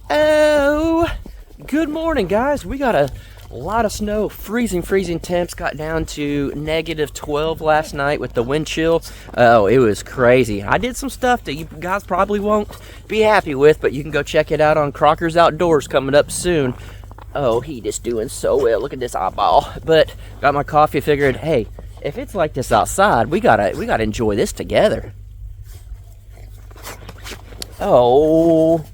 Oh, good morning, guys. We got a lot of snow, freezing temps. Got down to -12 last night with the wind chill. Oh, it was crazy. I did some stuff that you guys probably won't be happy with, but you can go check it out on Crocker's Outdoors coming up soon. Oh, he just doing so well. Look at this eyeball. But got my coffee. Figured, hey, if it's like this outside, we gotta enjoy this together. Oh,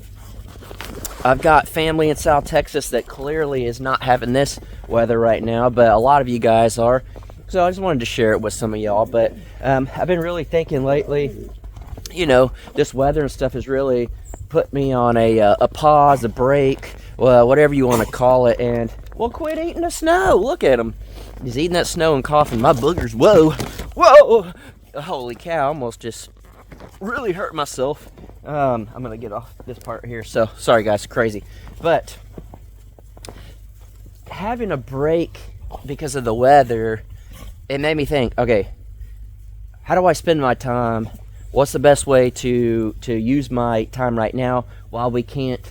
I've got family in South Texas that clearly is not having this weather right now, but a lot of you guys are. So I just wanted to share it with some of y'all. But I've been really thinking lately, this weather and stuff has really put me on a pause, a break, well, whatever you want to call it. And, well, quit eating the snow. Look at him. He's eating that snow and coughing. My boogers, whoa. Holy cow, I almost just really hurt myself. I'm gonna get off this part here, so sorry guys, crazy. But having a break because of the weather, it made me think, okay, how do I spend my time? What's the best way to use my time right now while we can't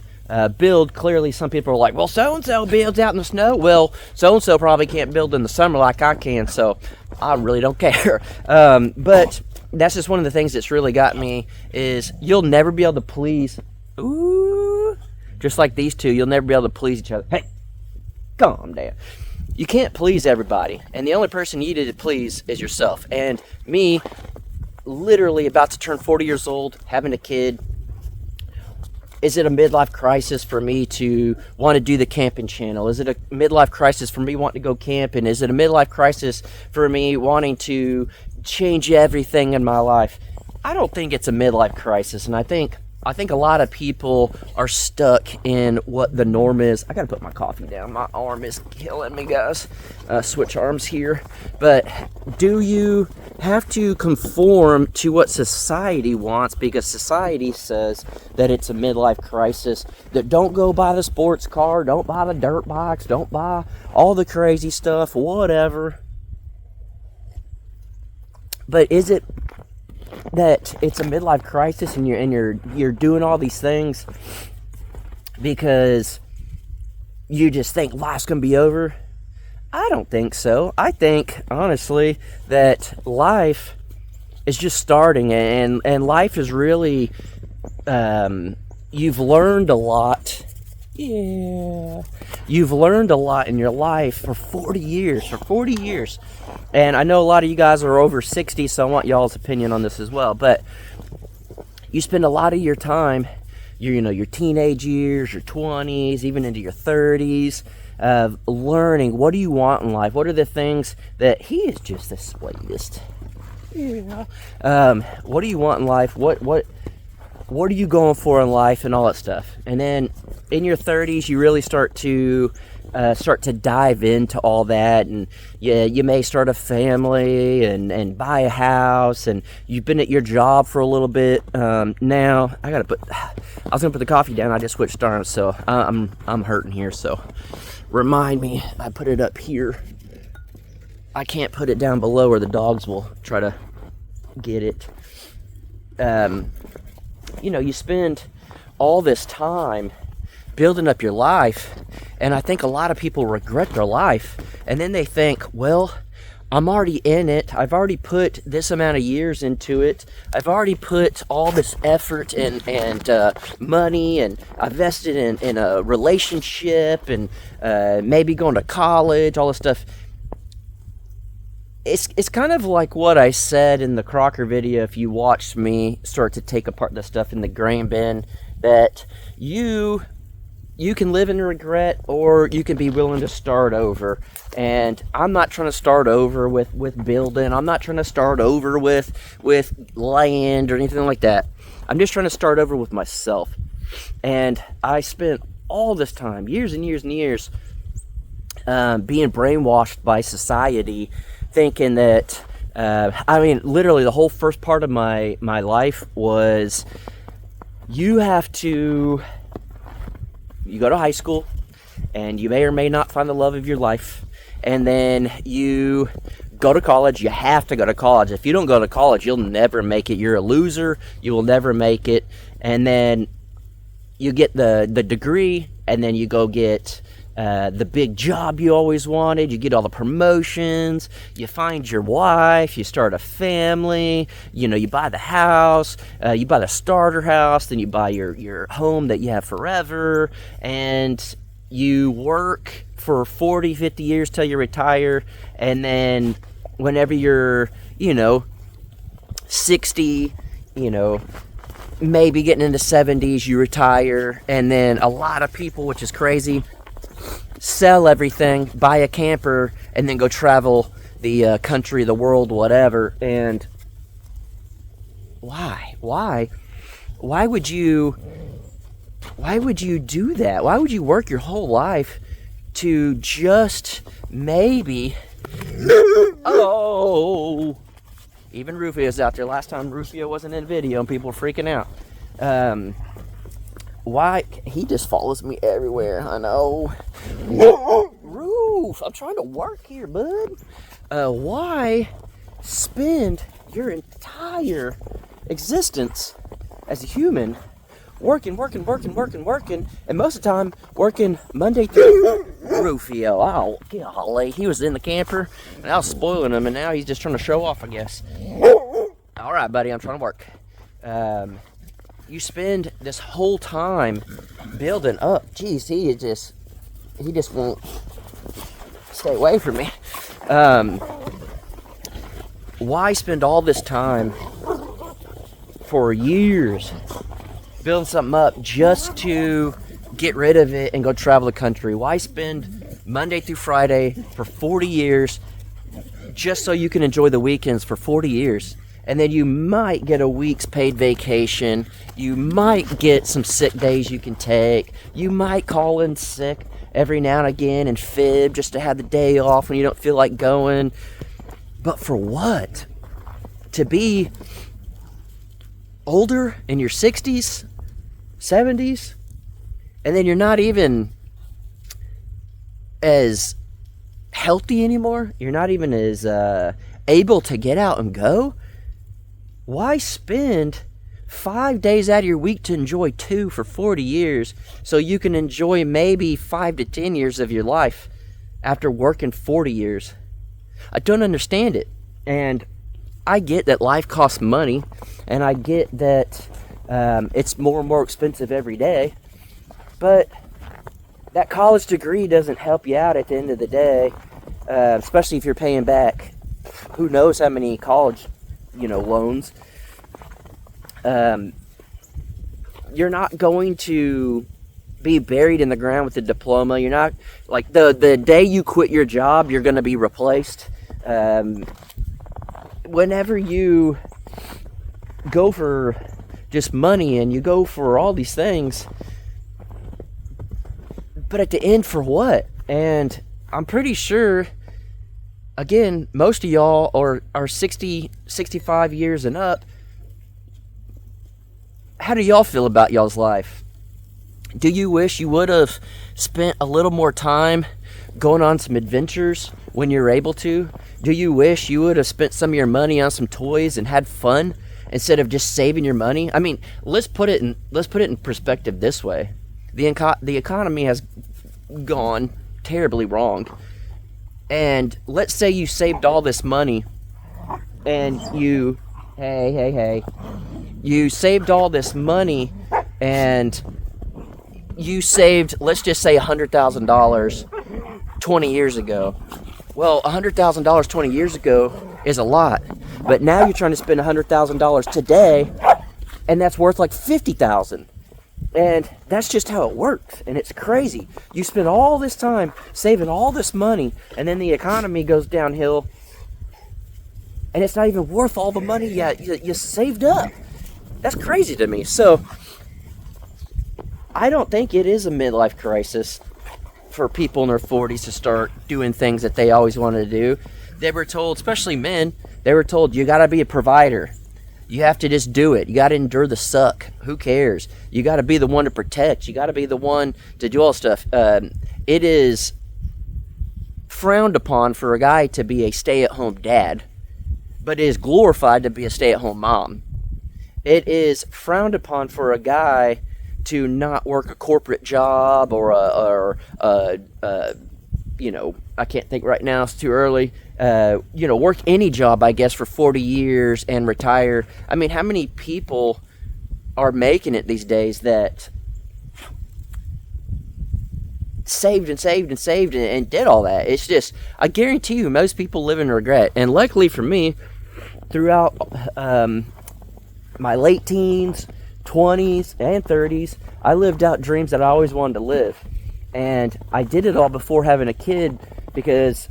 build? Clearly some people are like, well, so-and-so builds out in the snow. Well, so-and-so probably can't build in the summer like I can, so I really don't care. But that's just one of the things that's really got me is you'll never be able to please. Ooh, just like these two, you'll never be able to please each other. Hey, calm down. You can't please everybody, and the only person you need to please is yourself. And me, literally about to turn 40 years old, having a kid. Is it a midlife crisis for me to want to do the camping channel? Is it a midlife crisis for me wanting to go camping? Is it a midlife crisis for me wanting to change everything in my life? I don't think it's a midlife crisis, and I think a lot of people are stuck in what the norm is. I gotta put my coffee down. My arm is killing me, guys. Switch arms here. But do you have to conform to what society wants because society says that it's a midlife crisis, that don't go buy the sports car, don't buy the dirt bikes, don't buy all the crazy stuff, whatever. But is it that it's a midlife crisis and you're doing all these things because you just think life's gonna be over? I don't think so. I think honestly that life is just starting, and life is really you've learned a lot. Yeah. You've learned a lot in your life for 40 years. And I know a lot of you guys are over 60, so I want y'all's opinion on this as well. But you spend a lot of your time, your teenage years, your 20s, even into your 30s, learning what do you want in life? What are the things that he is just the sweetest. Yeah. What do you want in life? What are you going for in life and all that stuff? And then in your 30s, you really start to dive into all that, and you may start a family and buy a house, and you've been at your job for a little bit. Now I was gonna put the coffee down. I just switched arms, so I'm hurting here. So remind me, I put it up here. I can't put it down below, or the dogs will try to get it. You spend all this time building up your life, and I think a lot of people regret their life, and then they think, well, I'm already in it. I've already put this amount of years into it. I've already put all this effort and money, and I invested in a relationship, and maybe going to college, all this stuff. It's kind of like what I said in the Crocker video, if you watched me start to take apart the stuff in the grain bin, that you can live in regret, or you can be willing to start over. And I'm not trying to start over with building. I'm not trying to start over with land or anything like that. I'm just trying to start over with myself. And I spent all this time, years and years and years, being brainwashed by society, thinking that, literally the whole first part of my life was, you go to high school, and you may or may not find the love of your life, and then you go to college. You have to go to college. If you don't go to college, you'll never make it. You're a loser. You will never make it. And then you get the degree, and then you go get the big job you always wanted. You get all the promotions, you find your wife, you start a family, you buy the house, you buy the starter house, then you buy your home that you have forever, and you work for 40, 50 years till you retire, and then whenever you're, 60, maybe getting into 70s, you retire, and then a lot of people, which is crazy, sell everything, buy a camper, and then go travel the country, the world, whatever. And why would you do that? Why would you work your whole life to just maybe even Rufio's out there. Last time Rufio wasn't in video and people were freaking out. Why? He just follows me everywhere. I know. Roof, I'm trying to work here, bud. Why spend your entire existence as a human working, and most of the time working Monday through Rufio. Oh, golly, he was in the camper, and I was spoiling him, and now he's just trying to show off, I guess. All right, buddy, I'm trying to work. You spend this whole time building up. Jeez, he just won't stay away from me. Why spend all this time for years building something up just to get rid of it and go travel the country? Why spend Monday through Friday for 40 years just so you can enjoy the weekends for 40 years? And then you might get a week's paid vacation. You might get some sick days you can take. You might call in sick every now and again and fib just to have the day off when you don't feel like going. But for what? To be older, in your 60s, 70s, and then you're not even as healthy anymore. You're not even as able to get out and go. Why spend 5 days out of your week to enjoy 2 for 40 years so you can enjoy maybe 5 to 10 years of your life after working 40 years? I don't understand it. And I get that life costs money, and I get that it's more and more expensive every day, but that college degree doesn't help you out at the end of the day, especially if you're paying back who knows how many college loans. You're not going to be buried in the ground with a diploma. You're not, like, the day you quit your job, you're going to be replaced. Whenever you go for just money and you go for all these things, but at the end, for what? And I'm pretty sure, again, most of y'all are 60, 65 years and up. How do y'all feel about y'all's life? Do you wish you would have spent a little more time going on some adventures when you're able to? Do you wish you would have spent some of your money on some toys and had fun instead of just saving your money? I mean, let's put it in perspective this way. The economy has gone terribly wrong. And let's say you saved all this money and you saved all this money and you saved, let's just say $100,000 20 years ago. Well, $100,000 20 years ago is a lot, but now you're trying to spend $100,000 today, and that's worth like $50,000. And that's just how it works, and it's crazy. You spend all this time saving all this money, and then the economy goes downhill, and it's not even worth all the money you saved up. That's crazy to me. So I don't think it is a midlife crisis for people in their 40s to start doing things that they always wanted to do. They were told, especially men, they were told, you got to be a provider. You have to just do it. You got to endure the suck. Who cares? You got to be the one to protect. You got to be the one to do all stuff. It is frowned upon for a guy to be a stay-at-home dad, but it is glorified to be a stay-at-home mom. It is frowned upon for a guy to not work a corporate job or I can't think right now, it's too early, work any job, I guess, for 40 years and retire. I mean, how many people are making it these days that saved and did all that? It's just, I guarantee you, most people live in regret. And luckily for me, throughout my late teens, 20s, and 30s, I lived out dreams that I always wanted to live. And I did it all before having a kid, because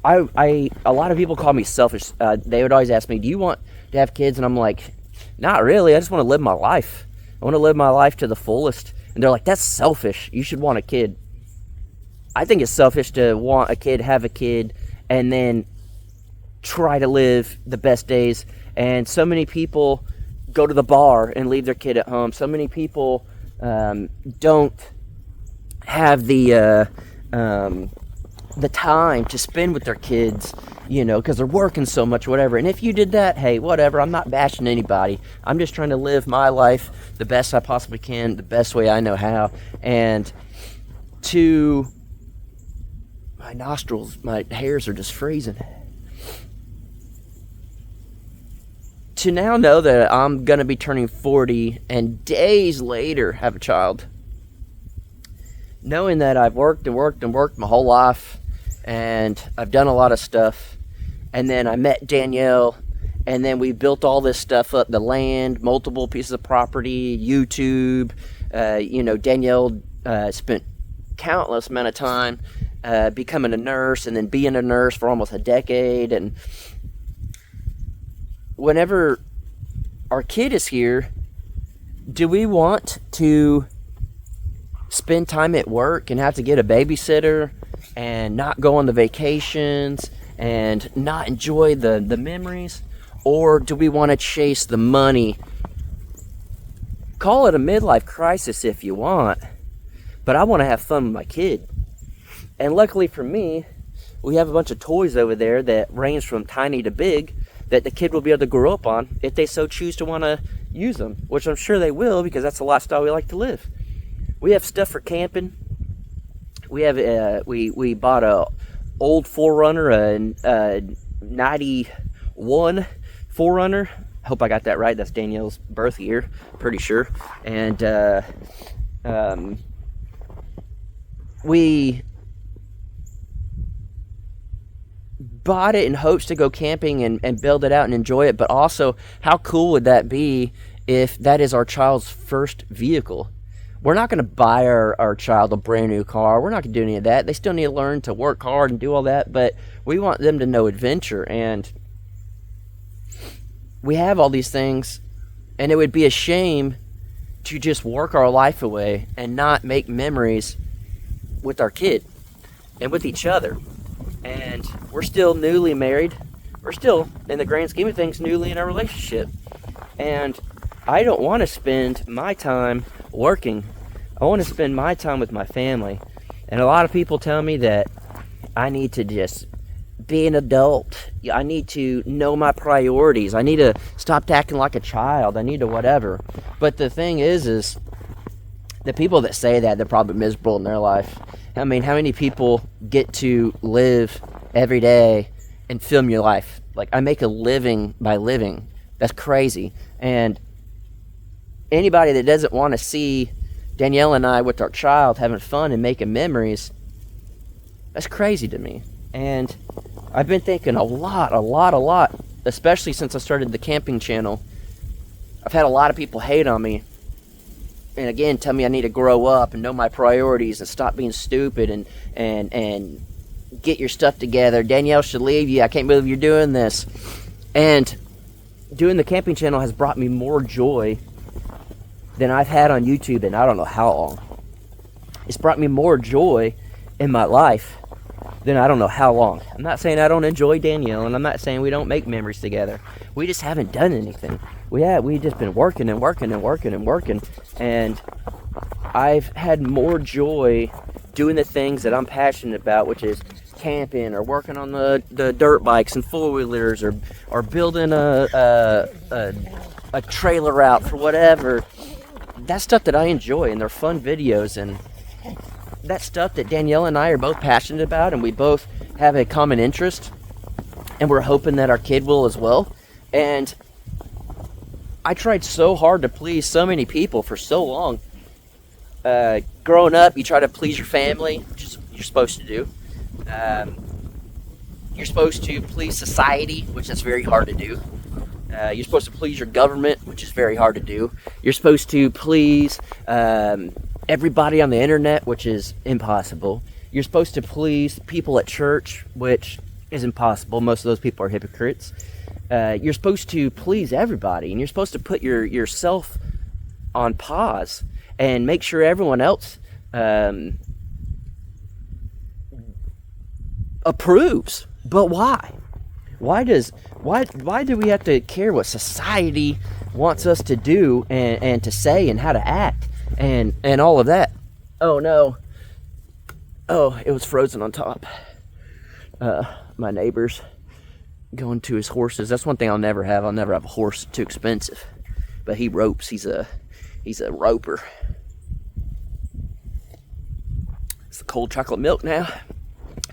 a lot of people call me selfish. They would always ask me, do you want to have kids? And I'm like, not really. I just want to live my life. I want to live my life to the fullest. And they're like, that's selfish. You should want a kid. I think it's selfish to want a kid, have a kid, and then try to live the best days. And so many people go to the bar and leave their kid at home. So many people don't have the time to spend with their kids, because they're working so much, whatever. And if you did that, hey, whatever. I'm not bashing anybody. I'm just trying to live my life the best I possibly can, the best way I know how. And my nostrils, my hairs are just freezing. To now know that I'm going to be turning 40 and days later have a child, knowing that I've worked my whole life, and I've done a lot of stuff, and then I met Danielle, and then we built all this stuff up, the land, multiple pieces of property, YouTube. Danielle spent countless amount of time becoming a nurse, and then being a nurse for almost a decade. And whenever our kid is here, do we want to spend time at work and have to get a babysitter and not go on the vacations and not enjoy the memories? Or do we want to chase the money? Call it a midlife crisis if you want, but I want to have fun with my kid. And luckily for me, we have a bunch of toys over there that range from tiny to big that the kid will be able to grow up on if they so choose to want to use them, which I'm sure they will, because that's the lifestyle we like to live. We have stuff for camping. We have we bought a old 4Runner, a 91 4Runner. Hope I got that right. That's Danielle's birth year, pretty sure. And we bought it in hopes to go camping and build it out and enjoy it. But also, how cool would that be if that is our child's first vehicle? We're not going to buy our child a brand new car. We're not going to do any of that. They still need to learn to work hard and do all that, but we want them to know adventure. And we have all these things, and it would be a shame to just work our life away and not make memories with our kid and with each other. And we're still newly married. We're still, in the grand scheme of things, newly in our relationship. And I don't want to spend my time working. I want to spend my time with my family. And a lot of people tell me that I need to just be an adult. I need to know my priorities. I need to stop acting like a child. I need to whatever. But the thing is the people that say that, they're probably miserable in their life. I mean, how many people get to live every day and film your life? Like, I make a living by living. That's crazy. And anybody that doesn't want to see Danielle and I with our child having fun and making memories, that's crazy to me. And I've been thinking a lot, especially since I started the camping channel. I've had a lot of people hate on me, and again, tell me I need to grow up and know my priorities and stop being stupid and get your stuff together. Danielle should leave you. I can't believe you're doing this. And doing the camping channel has brought me more joy than I've had on YouTube in I don't know how long. It's brought me more joy in my life than I don't know how long. I'm not saying I don't enjoy Danielle, and I'm not saying we don't make memories together. We just haven't done anything. We've just been working, and I've had more joy doing the things that I'm passionate about, which is camping or working on the dirt bikes and four-wheelers or building a trailer out for whatever, that's stuff that I enjoy, and they're fun videos, and that's stuff that Danielle and I are both passionate about, and we both have a common interest, and we're hoping that our kid will as well. And I tried so hard to please so many people for so long. Growing up, you try to please your family, which is what you're supposed to do. You're supposed to please society, which is very hard to do. You're supposed to please your government, which is very hard to do. You're supposed to please everybody on the internet, which is impossible. You're supposed to please people at church, which is impossible. Most of those people are hypocrites. You're supposed to please everybody, and you're supposed to put yourself on pause and make sure everyone else approves. But why? Why do we have to care what society wants us to do and to say and how to act and all of that? Oh no. Oh, it was frozen on top. My neighbor's going to his horses. That's one thing I'll never have. I'll never have a horse. Too expensive. But he ropes. He's a roper. It's the cold chocolate milk now.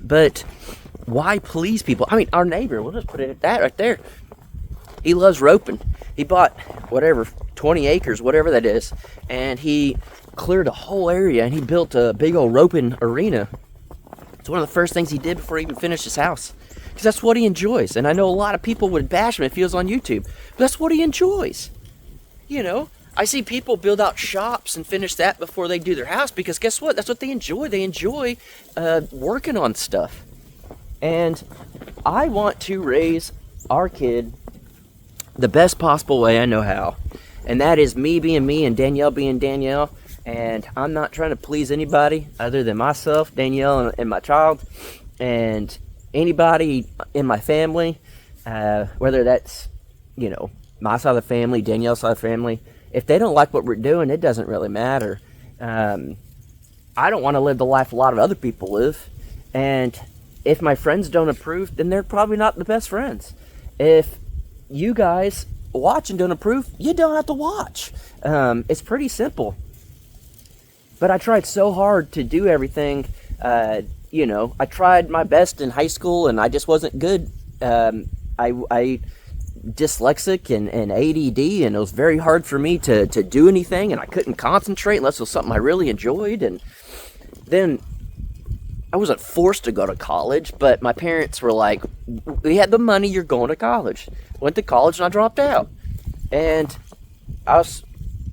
But why please people? I mean, our neighbor, we'll just put it at that right there. He loves roping. He bought whatever, 20 acres, whatever that is, and he cleared a whole area, and he built a big old roping arena. It's one of the first things he did before he even finished his house, because that's what he enjoys. And I know a lot of people would bash him if he was on YouTube, but that's what he enjoys. You know, I see people build out shops and finish that before they do their house, because guess what? That's what they enjoy. They enjoy working on stuff. And I want to raise our kid the best possible way I know how. And that is me being me and Danielle being Danielle. And I'm not trying to please anybody other than myself, Danielle, and my child. And anybody in my family, whether that's, you know, my side of the family, Danielle's side of the family. If they don't like what we're doing, it doesn't really matter. I don't want to live the life a lot of other people live. And if my friends don't approve, then they're probably not the best friends. If you guys watch and don't approve, you don't have to watch. It's pretty simple. But I tried so hard to do everything. You know, I tried my best in high school, and I just wasn't good. I dyslexic and ADD, and it was very hard for me to do anything, and I couldn't concentrate unless it was something I really enjoyed. And then I wasn't forced to go to college, but my parents were like, we had the money, you're going to college. Went to college and I dropped out. And I was,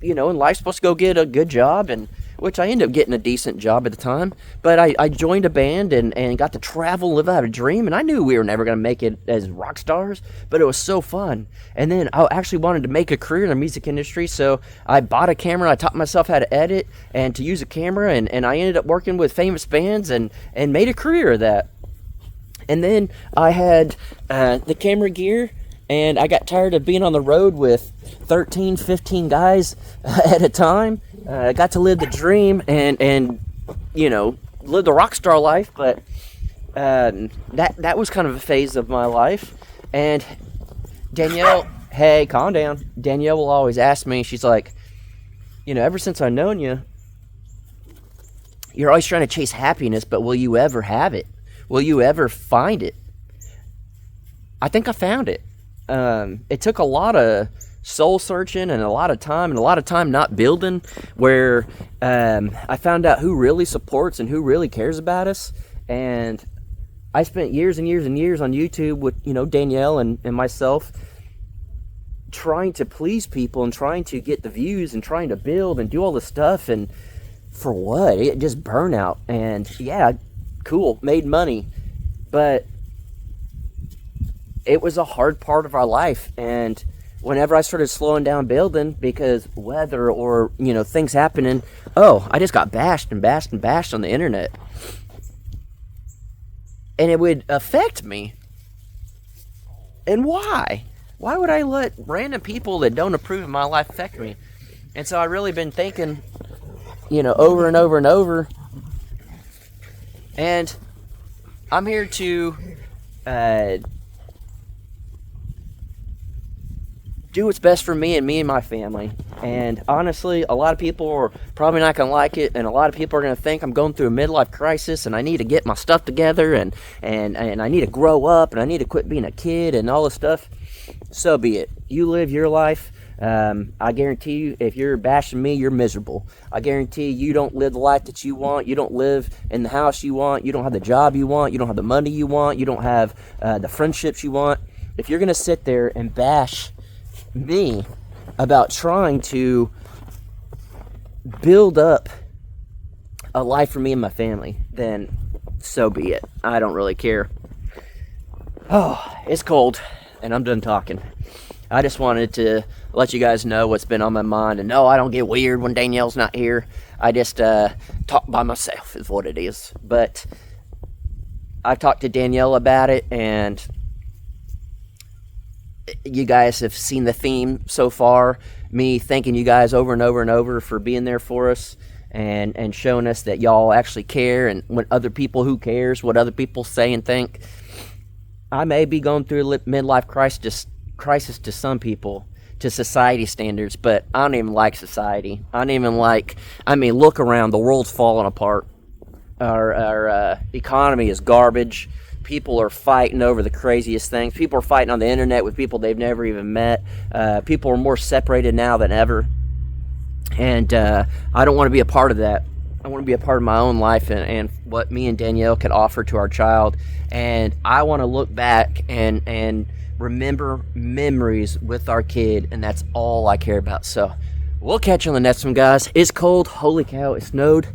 you know, in life supposed to go get a good job, and which I ended up getting a decent job at the time. But I joined a band and got to travel, live out a dream. And I knew we were never going to make it as rock stars, but it was so fun. And then I actually wanted to make a career in the music industry, so I bought a camera. I taught myself how to edit and to use a camera, and I ended up working with famous bands and made a career of that. And then I had the camera gear, and I got tired of being on the road with 13, 15 guys at a time. I got to live the dream and you know, live the rock star life, but that was kind of a phase of my life. And Danielle, hey, calm down. Danielle will always ask me, she's like, you know, ever since I've known you, you're always trying to chase happiness, but will you ever have it? Will you ever find it? I think I found it. It took a lot of soul searching and a lot of time not building, where I found out who really supports and who really cares about us. And I spent years and years and years on YouTube with, you know, Danielle and myself, trying to please people and trying to get the views and trying to build and do all this stuff. And for what? It just burnout. And yeah, cool, made money, but it was a hard part of our life. And whenever I started slowing down building because weather or, you know, things happening, I just got bashed and bashed and bashed on the internet. And it would affect me. And why? Why would I let random people that don't approve of my life affect me? And so I really been thinking, you know, over and over and over. And I'm here to do what's best for me and my family. And honestly, a lot of people are probably not going to like it, and a lot of people are going to think I'm going through a midlife crisis and I need to get my stuff together, and I need to grow up, and I need to quit being a kid and all this stuff. So be it. You live your life. I guarantee you, if you're bashing me, you're miserable. I guarantee you don't live the life that you want. You don't live in the house you want. You don't have the job you want. You don't have the money you want. You don't have the friendships you want. If you're going to sit there and bash me about trying to build up a life for me and my family, then so be it. I don't really care. Oh, it's cold, and I'm done talking. I just wanted to let you guys know what's been on my mind. And no, I don't get weird when Danielle's not here. I just talk by myself is what it is. But I've talked to Danielle about it, and you guys have seen the theme so far. Me thanking you guys over and over and over for being there for us, and showing us that y'all actually care, and when other people, who cares what other people say and think. I may be going through a midlife crisis to some people, to society standards, but I don't even like society. Look around, the world's falling apart. Our economy is garbage. People are fighting over the craziest things. People are fighting on the internet with people they've never even met. People are more separated now than ever. And I don't want to be a part of that. I want to be a part of my own life and what me and Danielle can offer to our child. And I want to look back and remember memories with our kid, and that's all I care about. So we'll catch you on the next one, guys. It's cold. Holy cow, it snowed.